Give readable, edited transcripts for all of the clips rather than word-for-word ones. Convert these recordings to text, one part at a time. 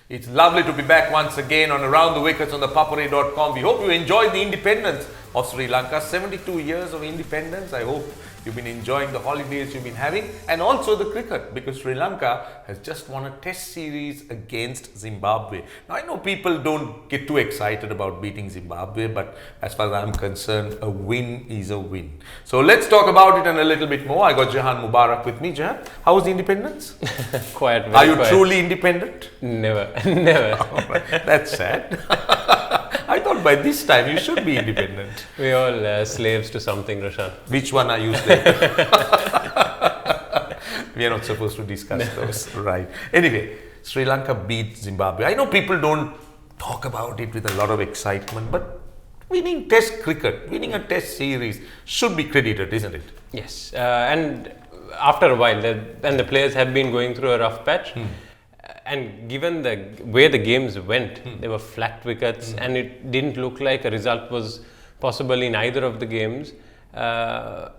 It's lovely to be back once again on Around the Wickets on ThePapare.com. We hope you enjoyed the independence of Sri Lanka. 72 years of independence. I hope you've been enjoying the holidays you've been having and also the cricket, because Sri Lanka has just won a test series against Zimbabwe. Now, I know people don't get too excited about beating Zimbabwe, but as far as I'm concerned, a win is a win. So let's talk about it and a little bit more. I got Jehan Mubarak with me. Jehan, how was the independence? Quiet. Are you truly independent? Never. Never. Oh, that's sad. I thought by this time you should be independent. We're all slaves to something, Roshan. Which one are you slave? We are not supposed to discuss those. Right. Anyway, Sri Lanka beat Zimbabwe. I know people don't talk about it with a lot of excitement, but winning test cricket, winning a test series should be credited, isn't it? Yes. And after a while, the players have been going through a rough patch. And given the way the games went, they were flat wickets and it didn't look like a result was possible in either of the games,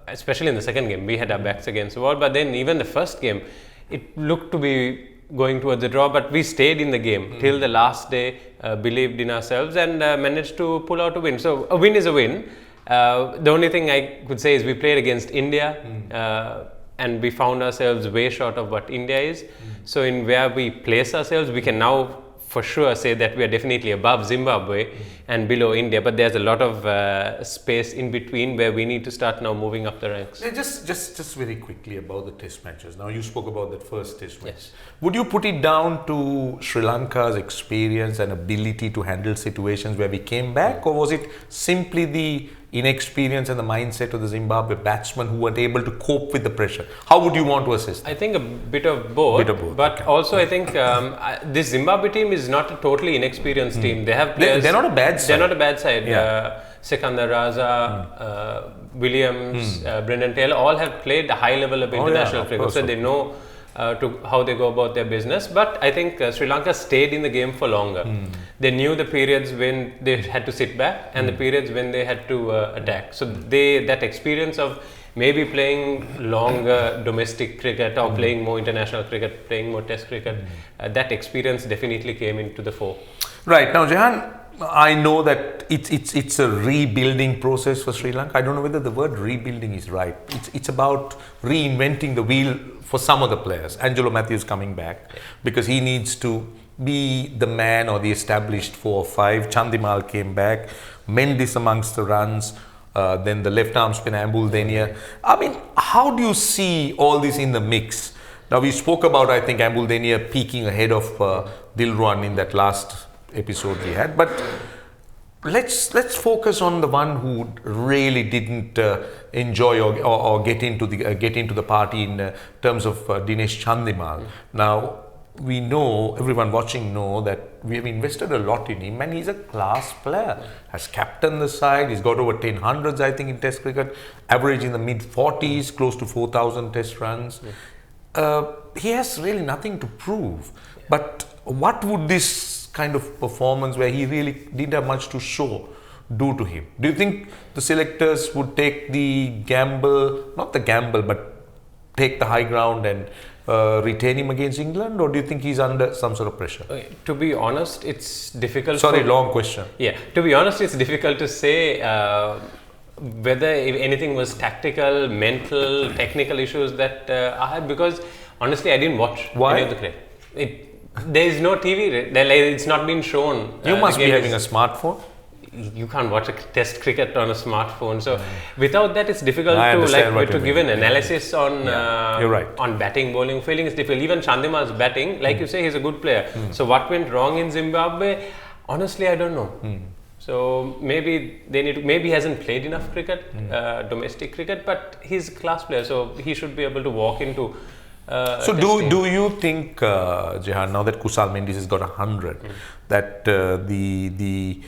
especially in the second game. We had our backs against the wall, but then even the first game, it looked to be going towards a draw, but we stayed in the game till the last day, believed in ourselves and managed to pull out a win. So a win is a win. The only thing I could say is we played against India and we found ourselves way short of what India is. So in where we place ourselves, we can now for sure say that we are definitely above Zimbabwe and below India, but there's a lot of space in between where we need to start now moving up the ranks. Just very quickly about the test matches. Now you spoke about that first test match. Yes. Would you put it down to Sri Lanka's experience and ability to handle situations where we came back, or was it simply the inexperience and the mindset of the Zimbabwe batsmen who weren't able to cope with the pressure? How would you want to assist? I think a bit of both. But also I think this Zimbabwe team is not a totally inexperienced team. They have players. They're not a bad side. They're not a bad side. Yeah. Sikandar Raza, Williams, Brendan Taylor all have played a high level of international cricket, so they know how they go about their business. But I think Sri Lanka stayed in the game for longer. They knew the periods when they had to sit back and the periods when they had to attack. So that experience of maybe playing longer domestic cricket or playing more international cricket, playing more test cricket, that experience definitely came into the fore. Right. Now, Jehan, I know that it's a rebuilding process for Sri Lanka. I don't know whether the word rebuilding is right. It's about reinventing the wheel for some of the players. Angelo Matthews coming back because he needs to be the man or the established 4 or 5. Chandimal came back. Mendes amongst the runs. Then the left arm spinner Ambuldenia. I mean, how do you see all this in the mix? Now we spoke about, I think, Ambuldenia peaking ahead of Dilruwan in that last episode we had, but let's focus on the one who really didn't enjoy or get into the party in terms of Dinesh Chandimal. Now we know, everyone watching know that we have invested a lot in him and he's a class player. Has captained the side, he's got over 10 hundreds I think in test cricket, average in the mid 40s, close to 4,000 test runs. He has really nothing to prove, but what would this kind of performance where he really didn't have much to show do to him? Do you think the selectors would take the gamble, not the gamble, but take the high ground and retain him against England, or do you think he's under some sort of pressure? To be honest, it's difficult. Sorry, long question. Yeah, to be honest, it's difficult to say whether if anything was tactical, mental, technical issues that I had, because honestly, I didn't watch any of the cricket. There is no TV. It's not been shown. You must be having a smartphone. You can't watch a test cricket on a smartphone. So without that, it's difficult to give an analysis on You're right. on batting, bowling, fielding. It's difficult. Even Chandimal's batting, like you say, he's a good player. So what went wrong in Zimbabwe? Honestly, I don't know. So maybe maybe he hasn't played enough cricket, domestic cricket, but he's a class player, so he should be able to walk into. So do you think, Jehan, now that Kusal Mendes has got 100, that the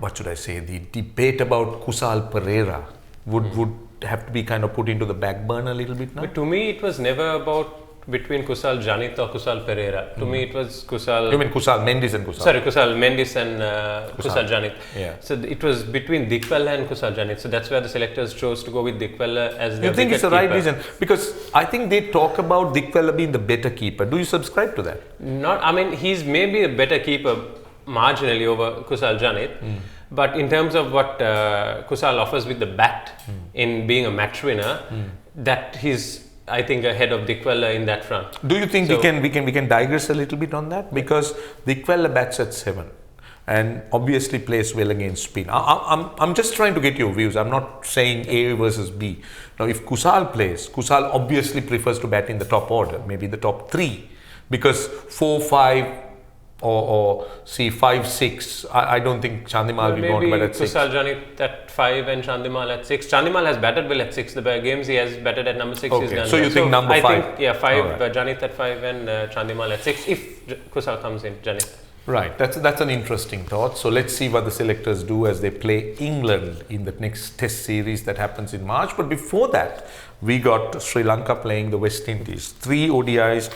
what should I say, the debate about Kusal Perera would have to be kind of put into the back burner a little bit now? But to me, it was never about between Kusal Janit or Kusal Perera. To me, it was Kusal. You mean Kusal Mendis and Kusal? Sorry, Kusal Mendis and Kusal Janit. Yeah. So it was between Dickwella and Kusal Janit. So that's where the selectors chose to go with Dickwella as the. You think it's the right reason? Because I think they talk about Dickwella being the better keeper. Do you subscribe to that? Not. I mean, he's maybe a better keeper marginally over Kusal Janit. But in terms of what Kusal offers with the bat in being a match winner, that he's, I think, ahead of Dickwella in that front. Do you think we can digress a little bit on that? Because Dickwella bats at 7 and obviously plays well against spin. I'm just trying to get your views. I'm not saying A versus B. Now, if Kusal plays, Kusal obviously prefers to bat in the top order, maybe the top 3, because 4, 5, or see 5, 6. I don't think Chandimal will want to bat at 6. Kusal Janit at 5 and Chandimal at 6. Chandimal has batted well at 6. The games he has batted at number 6 is done. So you think number 5? I think 5. Right. Janit at 5 and Chandimal at 6. If Kusal comes in, Janit. Right. That's an interesting thought. So let's see what the selectors do as they play England in the next Test series that happens in March. But before that, we got Sri Lanka playing the West Indies. 3 ODIs,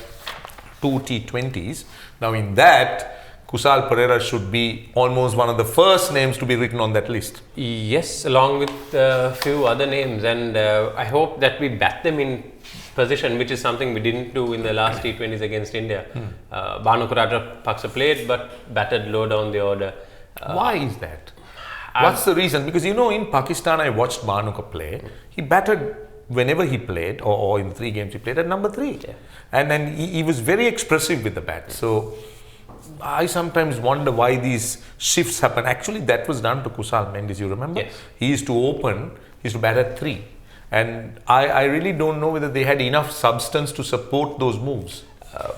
2 T20s. Now in that, Kusal Perera should be almost one of the first names to be written on that list. Yes, along with a few other names, and I hope that we bat them in position, which is something we didn't do in the last T20s against India. Bhanuka Rajapaksa played but batted low down the order. Why is that? What's the reason? Because in Pakistan I watched Bhanuka play. He batted whenever he played, or in the 3 games he played, at number 3. Yeah. And then he was very expressive with the bat. So I sometimes wonder why these shifts happen. Actually, that was done to Kusal Mendis, you remember? Yes. He used to open, he used to bat at 3. And I really don't know whether they had enough substance to support those moves.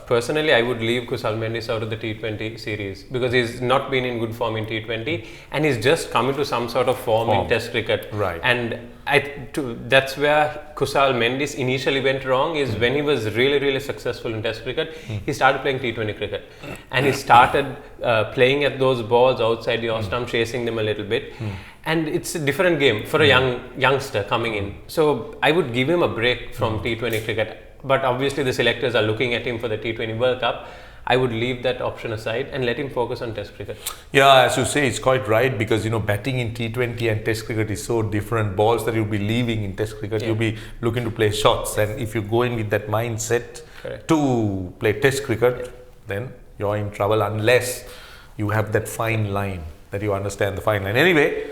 Personally, I would leave Kusal Mendis out of the T20 series because he's not been in good form in T20 and he's just come into some sort of form in Test cricket. Right. And that's where Kusal Mendis initially went wrong, is when he was really successful in Test cricket, he started playing T20 cricket. And he started playing at those balls outside the off stump, chasing them a little bit. And it's a different game for a youngster coming in. So I would give him a break from T20 cricket. But obviously the selectors are looking at him for the T20 World Cup. I would leave that option aside and let him focus on Test cricket. Yeah, as you say, it's quite right, because batting in T20 and Test cricket is so different. Balls that you'll be leaving in Test cricket, you'll be looking to play shots, and if you go in with that mindset to play Test cricket, then you're in trouble unless you have that fine line, that you understand the fine line. Anyway,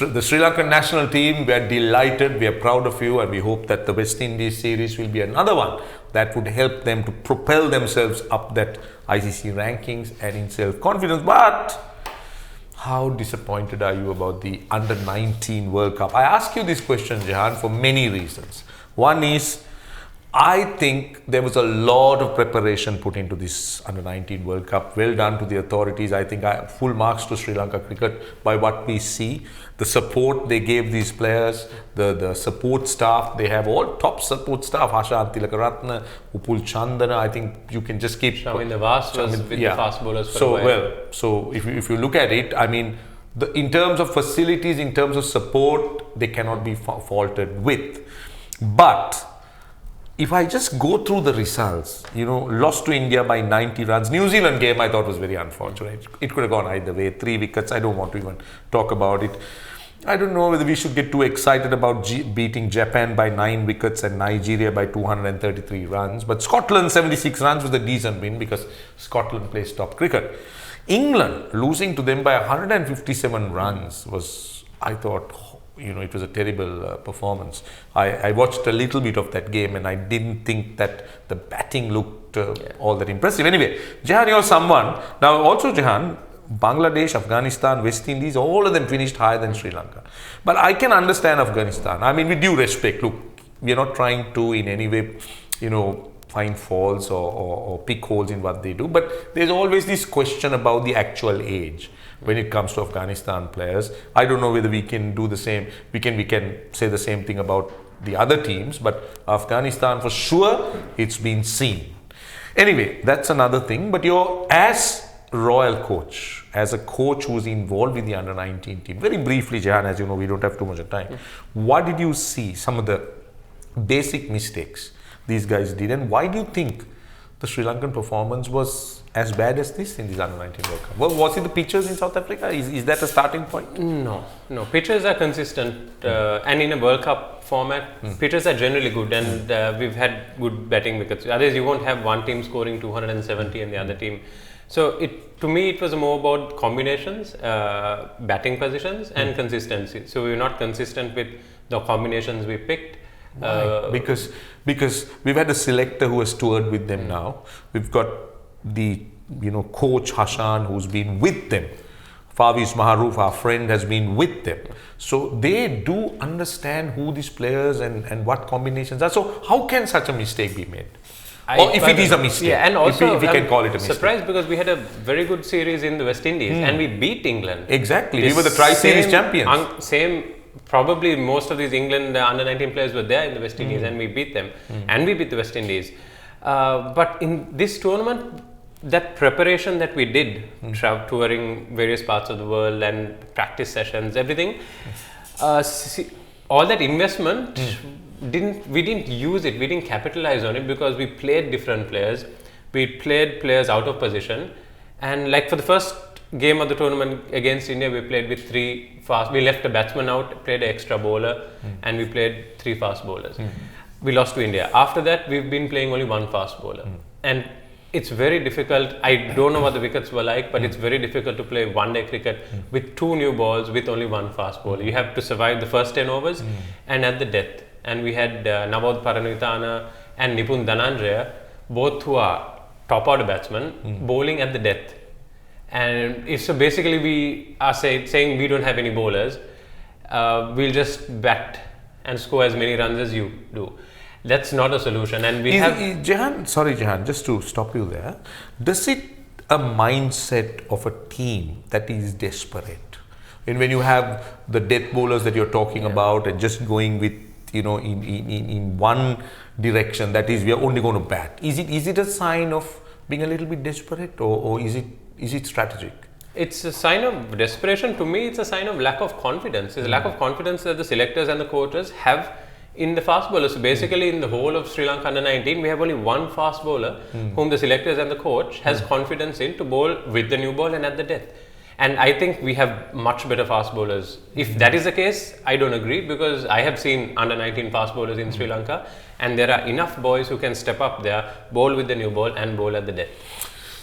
the Sri Lankan national team, we are delighted, we are proud of you, and we hope that the West Indies series will be another one that would help them to propel themselves up that ICC rankings and in self-confidence. But how disappointed are you about the Under-19 World Cup? I ask you this question, Jehan, for many reasons. One is, I think there was a lot of preparation put into this Under-19 World Cup. Well done to the authorities. I think full marks to Sri Lanka cricket by what we see. The support they gave these players, the support staff, they have all top support staff. Hashan Tilakaratne, Upul Chandana, I think you can just keep... Shamin Nawaz was with the fast bowlers for a while. So if you look at it, I mean, in terms of facilities, in terms of support, they cannot be faulted with. But if I just go through the results, lost to India by 90 runs. New Zealand game I thought was very unfortunate. It could have gone either way. 3 wickets, I don't want to even talk about it. I don't know whether we should get too excited about beating Japan by 9 wickets and Nigeria by 233 runs. But Scotland 76 runs was a decent win because Scotland plays top cricket. England losing to them by 157 runs was, I thought, it was a terrible performance. I watched a little bit of that game and I didn't think that the batting looked all that impressive. Anyway, Jehan, you're someone. Now also, Jehan, Bangladesh, Afghanistan, West Indies, all of them finished higher than Sri Lanka. But I can understand Afghanistan. I mean, with due respect, look, we are not trying to in any way, find faults or pick holes in what they do. But there's always this question about the actual age when it comes to Afghanistan players. I don't know whether we can do the same. We can say the same thing about the other teams, but Afghanistan for sure, it's been seen. Anyway, that's another thing. But as royal coach, as a coach who's involved with the Under-19 team, very briefly, Jehan, as you know, we don't have too much time. What did you see? Some of the basic mistakes these guys did. And why do you think the Sri Lankan performance was as bad as this in this Under-19 World Cup? Well, was it the pitches in South Africa? Is that a starting point? No. Pitches are consistent, and in a World Cup format, pitches are generally good, and we've had good batting wickets. Otherwise, you won't have one team scoring 270 and the other team. So to me, it was more about combinations, batting positions, and consistency. So we were not consistent with the combinations we picked. Because we've had a selector who has toured with them now. We've got the coach Hashan who's been with them. Faviz Maharoof, our friend, has been with them. So they do understand who these players and what combinations are. So how can such a mistake be made? Or if it is a mistake, and also if we can call it a mistake. Surprised because we had a very good series in the West Indies and we beat England. Exactly, we were the Tri-Series champions. Probably most of these England under-19 players were there in the West Indies and we beat them. And we beat the West Indies. But in this tournament, that preparation that we did, touring various parts of the world and practice sessions, everything, all that investment, we didn't use it, we didn't capitalize on it because we played different players. We played players out of position. And like for the first game of the tournament against India, we played with 3 fast. We left a batsman out, played an extra bowler, and we played 3 fast bowlers. We lost to India. After that, we've been playing only 1 fast bowler, and it's very difficult. I don't know what the wickets were like, but it's very difficult to play one-day cricket with 2 new balls with only 1 fast bowler. You have to survive the first 10 overs and at the death. And we had Nawad Paranvithana and Nipun Dhananjaya, both who are top order batsmen, bowling at the death. And so basically we are saying we don't have any bowlers, we'll just bat and score as many runs as you do. That's not a solution. And we have... Jehan, just to stop you there, does it a mindset of a team that is desperate? And when you have the death bowlers that you're talking about and just going with, in one direction, that is, we are only going to bat. Is it a sign of being a little bit desperate, or is it strategic? It's a sign of desperation. To me, it's a sign of lack of confidence. It's a lack of confidence that the selectors and the coaches have in the fast bowlers. So basically, in the whole of Sri Lanka under-19, we have only 1 fast bowler whom the selectors and the coach has confidence in to bowl with the new ball and at the death. And I think we have much better fast bowlers. If that is the case, I don't agree, because I have seen under-19 fast bowlers in Sri Lanka, and there are enough boys who can step up there, bowl with the new ball and bowl at the death.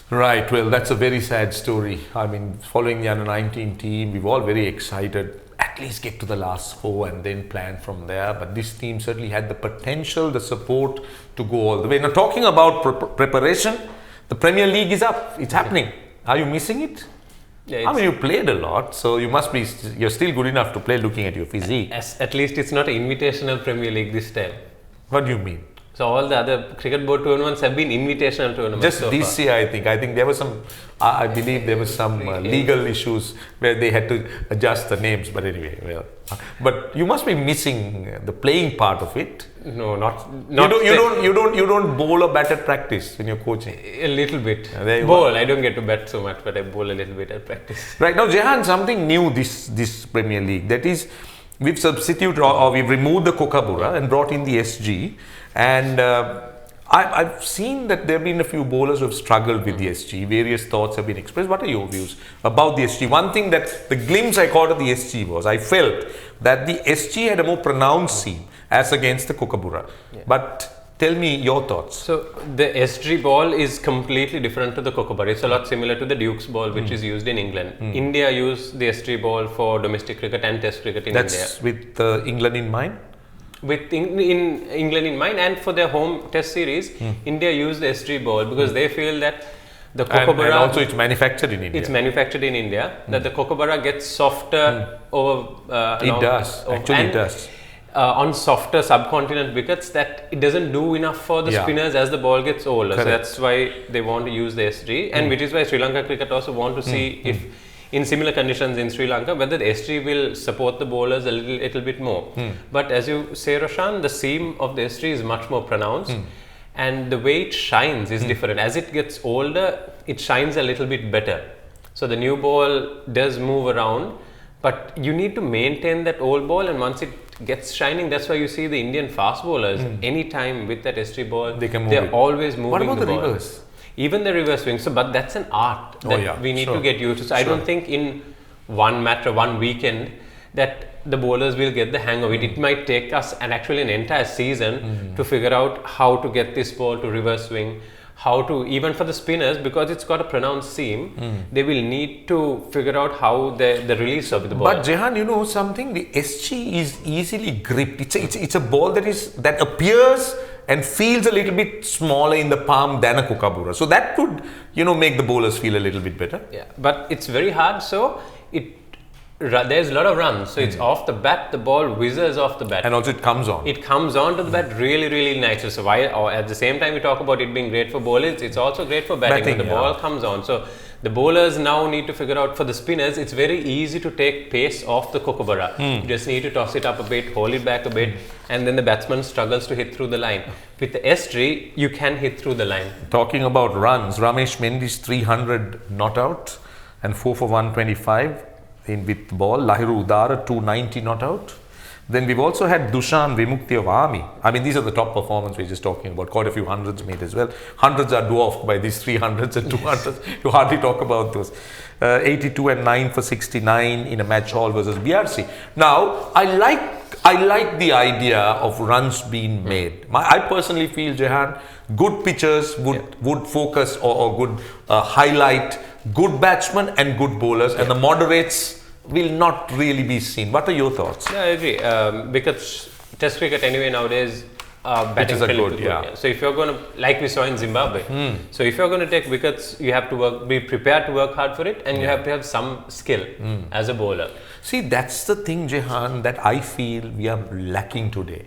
Right, well, that's a very sad story. I mean, following the under-19 team, we were all very excited, at least get to the last 4 and then plan from there. But this team certainly had the potential, the support to go all the way. Now, talking about preparation, the Premier League is up. It's happening. Are you missing it? Yeah, I mean, you played a lot, so you're still good enough to play looking at your physique. At least it's not an invitational Premier League this time. What do you mean? So all the other cricket board tournaments have been invitational tournaments. Just so this year, I think there was some. I believe there was some legal issues where they had to adjust the names. But anyway, well, but you must be missing the playing part of it. No, not. You don't bowl or bat at practice when you're coaching. A little bit. Bowl. I don't get to bat so much, but I bowl a little bit at practice. Right now, Jehan, something new this Premier League. That is, we've substituted or we've removed the Kookaburra and brought in the SG. And I've seen that there have been a few bowlers who have struggled with the SG. Various thoughts have been expressed. What are your views about the SG? One thing that the glimpse I caught of the SG was, I felt that the SG had a more pronounced seam as against the Kookaburra. Yeah. But tell me your thoughts. So the SG ball is completely different to the Kookaburra. It's a lot similar to the Duke's ball, which is used in England. India used the SG ball for domestic cricket and Test cricket in India. That's with England in mind? With in England in mind, and for their home Test series, India used the SG ball because they feel that the Kookaburra... And also it's manufactured in India. It's manufactured in India, that the Kookaburra gets softer over... it does, actually it does. On softer subcontinent wickets, that it doesn't do enough for the spinners as the ball gets older. Correct. So that's why they want to use the SG, and which is why Sri Lanka cricket also want to see if in similar conditions in Sri Lanka, whether the SG will support the bowlers a little bit more. But as you say, Roshan, the seam of the SG is much more pronounced, and the way it shines is different. As it gets older, it shines a little bit better. So the new ball does move around, but you need to maintain that old ball, and once it gets shining. That's why you see the Indian fast bowlers, anytime with that ST ball, they're always moving. What about the ball. reverse? Even the reverse swing. So, but that's an art that we need to get used to. So, I don't think in one match or one weekend that the bowlers will get the hang of it. It might take us an entire season to figure out how to get this ball to reverse swing, how to, even for the spinners, because it's got a pronounced seam, they will need to figure out how the release of the ball. But Jehan, you know something, the SG is easily gripped. It's a ball that appears and feels a little bit smaller in the palm than a kookaburra. So that could, make the bowlers feel a little bit better. Yeah, but it's very hard. So there's a lot of runs. So it's off the bat, the ball whizzes off the bat. And also it comes on. It comes on to the bat really, really nicely. So at the same time we talk about it being great for bowlers, it's also great for batting when the ball comes on. So the bowlers now need to figure out, for the spinners, it's very easy to take pace off the kookaburra. You just need to toss it up a bit, hold it back a bit, and then the batsman struggles to hit through the line. With the SG, you can hit through the line. Talking about runs, Ramesh Mendy's 300 not out and 4 for 125 with ball. Lahiru Udara 290 not out. Then we've also had Dushan Vimukti of Army. I mean, these are the top performance we're just talking about. Quite a few hundreds made as well. Hundreds are dwarfed by these 300s and 200s. You hardly talk about those. 82 and 9 for 69 in a match all versus BRC. Now, I like the idea of runs being made. I personally feel, Jehan, good pitchers would focus or would highlight good batsmen and good bowlers, and the moderates will not really be seen. What are your thoughts? Yeah, I agree. Because Test cricket anyway nowadays, batting is good. So if you're going to, like we saw in Zimbabwe, so if you're going to take wickets, you have to be prepared to work hard for it, and you have to have some skill as a bowler. See, that's the thing, Jehan, that I feel we are lacking today.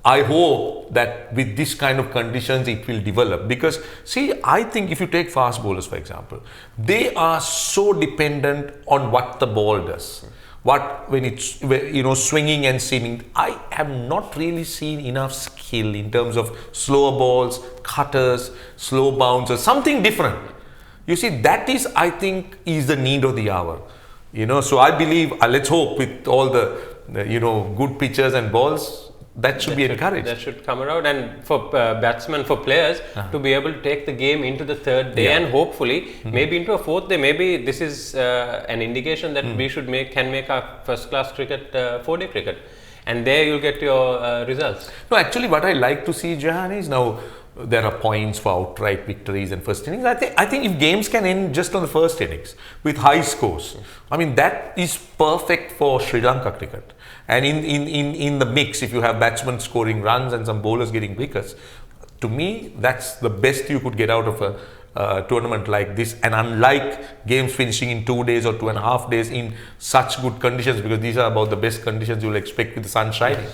I hope that with this kind of conditions it will develop, because see, I think if you take fast bowlers for example, they are so dependent on what the ball does. When it's swinging and seaming. I have not really seen enough skill in terms of slower balls, cutters, slow bouncers, something different. You see, that is, I think, is the need of the hour. So I believe, let's hope with all the good pitchers and balls, that should be encouraged. That should come around, and for batsmen, for players to be able to take the game into the third day and hopefully maybe into a fourth day. Maybe this is an indication that we can make our first class cricket 4-day cricket, and there you'll get your results. No, actually what I like to see, Jehan, is now there are points for outright victories and first innings. I think if games can end just on the first innings with high scores, I mean that is perfect for Sri Lanka cricket. And in the mix, if you have batsmen scoring runs and some bowlers getting wickets, to me that's the best you could get out of a tournament like this. And unlike games finishing in 2 days or 2.5 days in such good conditions, because these are about the best conditions you'll expect with the sun shining.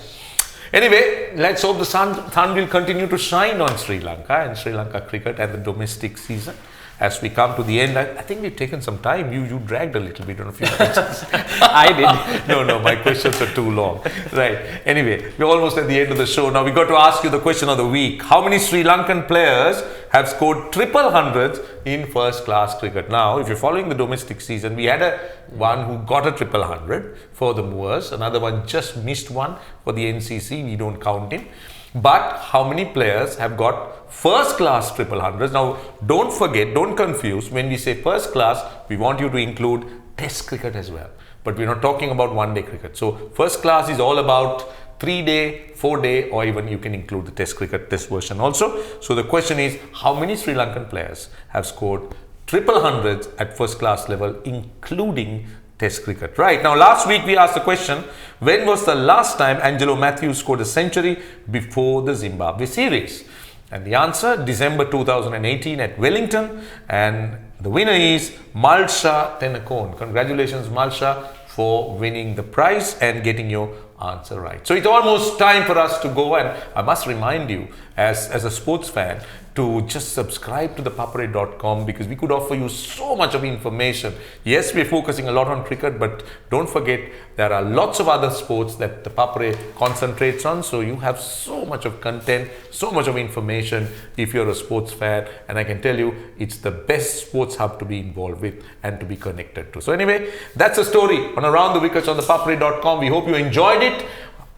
Anyway, let's hope the sun will continue to shine on Sri Lanka and Sri Lanka cricket and the domestic season. As we come to the end, I think we've taken some time. You dragged a little bit on a few questions. I did. No, my questions are too long. Right. Anyway, we're almost at the end of the show. Now, we got to ask you the question of the week. How many Sri Lankan players have scored triple hundreds in first class cricket? Now, if you're following the domestic season, we had one who got a triple hundred for the Moors. Another one just missed one for the NCC. We don't count him. But how many players have got first class triple hundreds? Now, don't forget, don't confuse. When we say first class, we want you to include Test cricket as well. But we're not talking about one-day cricket. So, first class is all about 3-day, 4-day, or even you can include the Test cricket, Test version also. So, the question is, how many Sri Lankan players have scored triple hundreds at first class level, including Test cricket? Right. Now, last week we asked the question, when was the last time Angelo Matthews scored a century before the Zimbabwe series? And the answer, December 2018 at Wellington. And the winner is Malsha Tenakon. Congratulations, Malsha, for winning the prize and getting your answer right. So it's almost time for us to go, and I must remind you, as a sports fan, to just subscribe to ThePapare.com, because we could offer you so much of information. Yes, we're focusing a lot on cricket, but don't forget there are lots of other sports that ThePapare concentrates on. So you have so much of content, so much of information if you're a sports fan, and I can tell you it's the best sports hub to be involved with and to be connected to. So anyway, that's a story on Around the Wickets on ThePapare.com. We hope you enjoyed it.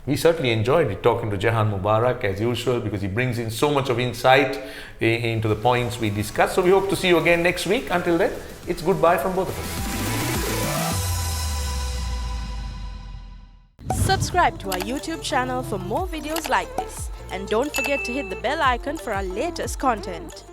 We certainly enjoyed it talking to Jehan Mubarak as usual, because he brings in so much of insight into the points we discussed. So we hope to see you again next week. Until then, it's goodbye from both of us. Subscribe to our YouTube channel for more videos like this. And don't forget to hit the bell icon for our latest content.